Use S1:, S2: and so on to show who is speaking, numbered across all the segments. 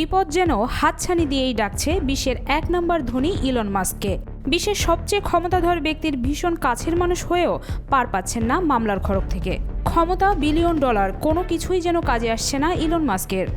S1: বিপদ যেন হাতছানি দিয়েই ডাকছে বিশ্বের ১ নম্বর ধনী ইলন মাস্ককে। বিশ্বের সবচেয়ে ক্ষমতাধর ব্যক্তির ভীষণ কাছের মানুষ হয়েও পার পাচ্ছেন না মামলার খড়গ থেকে। ক্ষমতা, বিলিয়ন ডলার, কোনো কিছুই যেন কাজে আসছে না ইলন মাস্কের।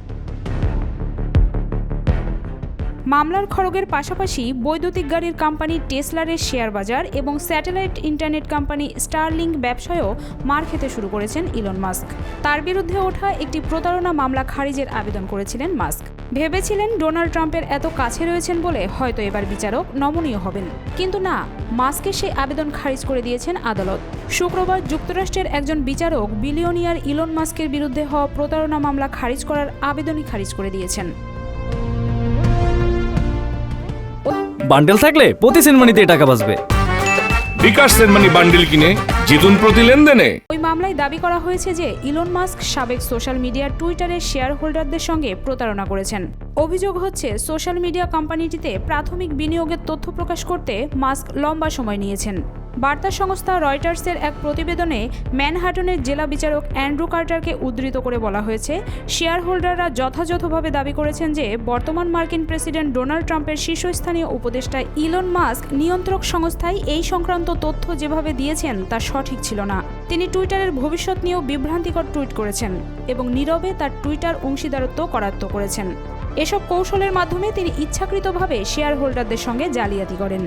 S1: মামলার খড়গের পাশাপাশি বৈদ্যুতিক গাড়ির কোম্পানি টেসলারের শেয়ার বাজার এবং স্যাটেলাইট ইন্টারনেট কোম্পানি স্টারলিংক ব্যবসায়ও মার খেতে শুরু করেছেন ইলন মাস্ক। তার বিরুদ্ধে ওঠা একটি প্রতারণা মামলা খারিজের আবেদন করেছিলেন মাস্ক। ভেবেছিলেন ডোনাল্ড ট্রাম্পের এত কাছে রয়েছেন বলে হয়তো এবার বিচারক নমনীয় হবেন, কিন্তু না, মাস্কের সেই আবেদন খারিজ করে দিয়েছেন আদালত। শুক্রবার যুক্তরাষ্ট্রের একজন বিচারক বিলিয়নিয়ার ইলন মাস্কের বিরুদ্ধে হওয়া প্রতারণা মামলা খারিজ করার আবেদনই খারিজ করে দিয়েছেন।
S2: বান্ডেল থাকলে প্রতি সেনমানিতে টাকা বাঁচবে।
S3: বিকাশ সেনমানি বান্ডেল কিনে জিতুন প্রতি লেনদেনে।
S1: ওই মামলায় দাবি করা হয়েছে যে ইলন মাস্ক সাবেক সোশ্যাল মিডিয়ার টুইটারের শেয়ার হোল্ডারদের সঙ্গে প্রতারণা করেছেন। অভিযোগ হচ্ছে সোশ্যাল মিডিয়া কোম্পানিটিতে প্রাথমিক বিনিয়োগের তথ্য প্রকাশ করতে মাস্ক লম্বা সময় নিয়েছেন। বার্তা সংস্থা রয়টার্সের এক প্রতিবেদনে ম্যানহাটনের জেলা বিচারক অ্যান্ড্রু কার্টারকে উদ্ধৃত করে বলা হয়েছে, শেয়ার হোল্ডাররা যথাযথভাবে দাবি করেছেন যে বর্তমান মার্কিন প্রেসিডেন্ট ডোনাল্ড ট্রাম্পের শীর্ষস্থানীয় উপদেষ্টা ইলন মাস্ক নিয়ন্ত্রক সংস্থায় এই সংক্রান্ত তথ্য যেভাবে দিয়েছেন তা সঠিক ছিল না। তিনি টুইটারের ভবিষ্যৎ নিয়েও বিভ্রান্তিকর টুইট করেছেন এবং নীরবে তার টুইটার অংশীদারত্ব করায়ত্ত করেছেন। এসব কৌশলের মাধ্যমে তিনি ইচ্ছাকৃতভাবে শেয়ার হোল্ডারদের সঙ্গে জালিয়াতি করেন।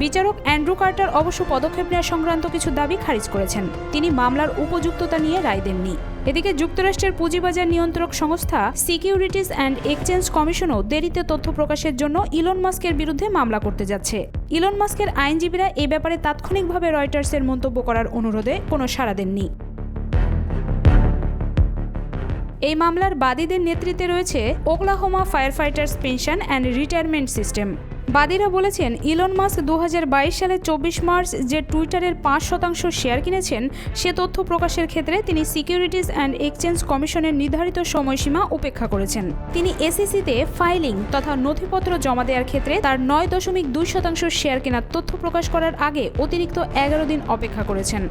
S1: বিচারক অ্যান্ড্রু কার্টার অবশ্য পদক্ষেপ নেওয়া সংক্রান্ত কিছু দাবি খারিজ করেছেন। তিনি মামলার উপযুক্ততা নিয়ে রায় দেননি। এদিকে যুক্তরাষ্ট্রের পুঁজিবাজার নিয়ন্ত্রক সংস্থা সিকিউরিটিজ অ্যান্ড এক্সচেঞ্জ কমিশনও দেরিতে তথ্য প্রকাশের জন্য ইলন মাস্কের বিরুদ্ধে মামলা করতে যাচ্ছে। ইলন মাস্কের আইনজীবীরা এ ব্যাপারে তাৎক্ষণিকভাবে রয়টার্সের মন্তব্য করার অনুরোধে কোনো সাড়া দেননি। এই মামলার বাদীদের নেতৃত্বে রয়েছে Oklahoma firefighters pension and retirement system. বাদীরা বলেছেন, ইলন মাস্ক 2022 সালের 24 মার্চ যে টুইটারের 5% শেয়ার কিনেছেন, সে তথ্য প্রকাশের ক্ষেত্রে তিনি সিকিউরিটিজ অ্যান্ড এক্সচেঞ্জ কমিশনের নির্ধারিত সময়সীমা উপেক্ষা করেছেন। তিনি এসইসিতে ফাইলিং তথা নথিপত্র জমা দেওয়ার ক্ষেত্রে তার 9.2% শেয়ার কেনার তথ্য প্রকাশ করার আগে অতিরিক্ত 11 দিন অপেক্ষা করেছেন।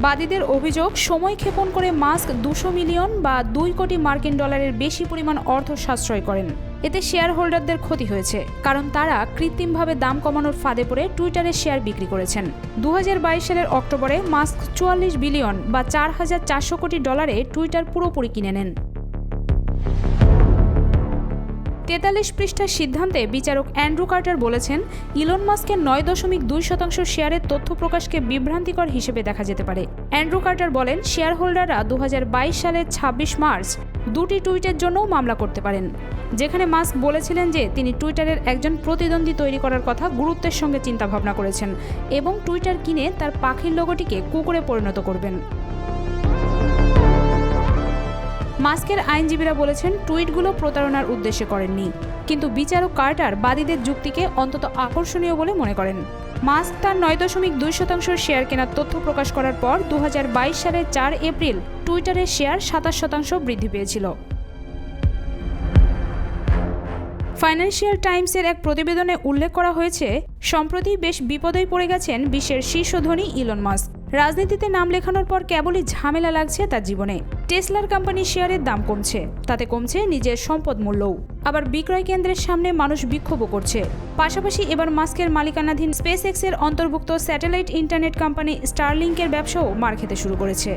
S1: বাদীদের অভিযোগ, সময় ক্ষেপণ করে মাস্ক 200 মিলিয়ন বা 2 কোটি মার্কিন ডলারের বেশি পরিমাণ অর্থ সাশ্রয় করেন। এতে শেয়ার হোল্ডারদের ক্ষতি হয়েছে, কারণ তারা কৃত্রিমভাবে দাম কমানোর ফাঁদে পড়ে টুইটারের শেয়ার বিক্রি করেছেন। 2022 সালের অক্টোবরে মাস্ক 44 বিলিয়ন বা 4,400 কোটি ডলারে টুইটার পুরোপুরি কিনে নেন। 43 পৃষ্ঠার সিদ্ধান্তে বিচারক অ্যান্ড্রু কার্টার বলেছেন, ইলন মাস্কের 9.2% শেয়ারের তথ্য প্রকাশকে বিভ্রান্তিকর হিসেবে দেখা যেতে পারে। অ্যান্ড্রু কার্টার বলেন, শেয়ার হোল্ডাররা 2022 সালের 26 মার্চ 2টি টুইটের জন্যও মামলা করতে পারেন, যেখানে মাস্ক বলেছিলেন যে তিনি টুইটারের একজন প্রতিদ্বন্দ্বী তৈরি করার কথা গুরুত্বের সঙ্গে চিন্তাভাবনা করেছেন এবং টুইটার কিনে তার পাখির লোগোটিকে কুকুরে পরিণত করবেন। মাস্কের আইনজীবীরা বলেছেন, টুইটগুলো প্রতারণার উদ্দেশ্যে করেননি, কিন্তু বিচারক কার্টার বাদীদের যুক্তিকে অন্তত আকর্ষণীয় বলে মনে করেন। মাস্ক তার 9.2% শেয়ার কেনার তথ্য প্রকাশ করার পর 2022 সালের 4 এপ্রিল টুইটারের শেয়ার 27% বৃদ্ধি পেয়েছিল। ফাইন্যান্সিয়াল টাইমসের এক প্রতিবেদনে উল্লেখ করা হয়েছে, সম্প্রতি বেশ বিপদেই পড়ে গেছেন বিশ্বের শীর্ষ ধনী ইলন মাস্ক। রাজনীতিতে নাম লেখানোর পর কেবলই ঝামেলা লাগছে তার জীবনে। টেসলার কোম্পানির শেয়ারের দাম কমছে, তাতে কমছে নিজের সম্পদ মূল্যও। আবার বিক্রয় কেন্দ্রের সামনে মানুষ বিক্ষোভও করছে। পাশাপাশি এবার মাস্কের মালিকানাধীন স্পেস এক্সের অন্তর্ভুক্ত স্যাটেলাইট ইন্টারনেট কোম্পানি স্টারলিংকের ব্যবসাও মার খেতে শুরু করেছে।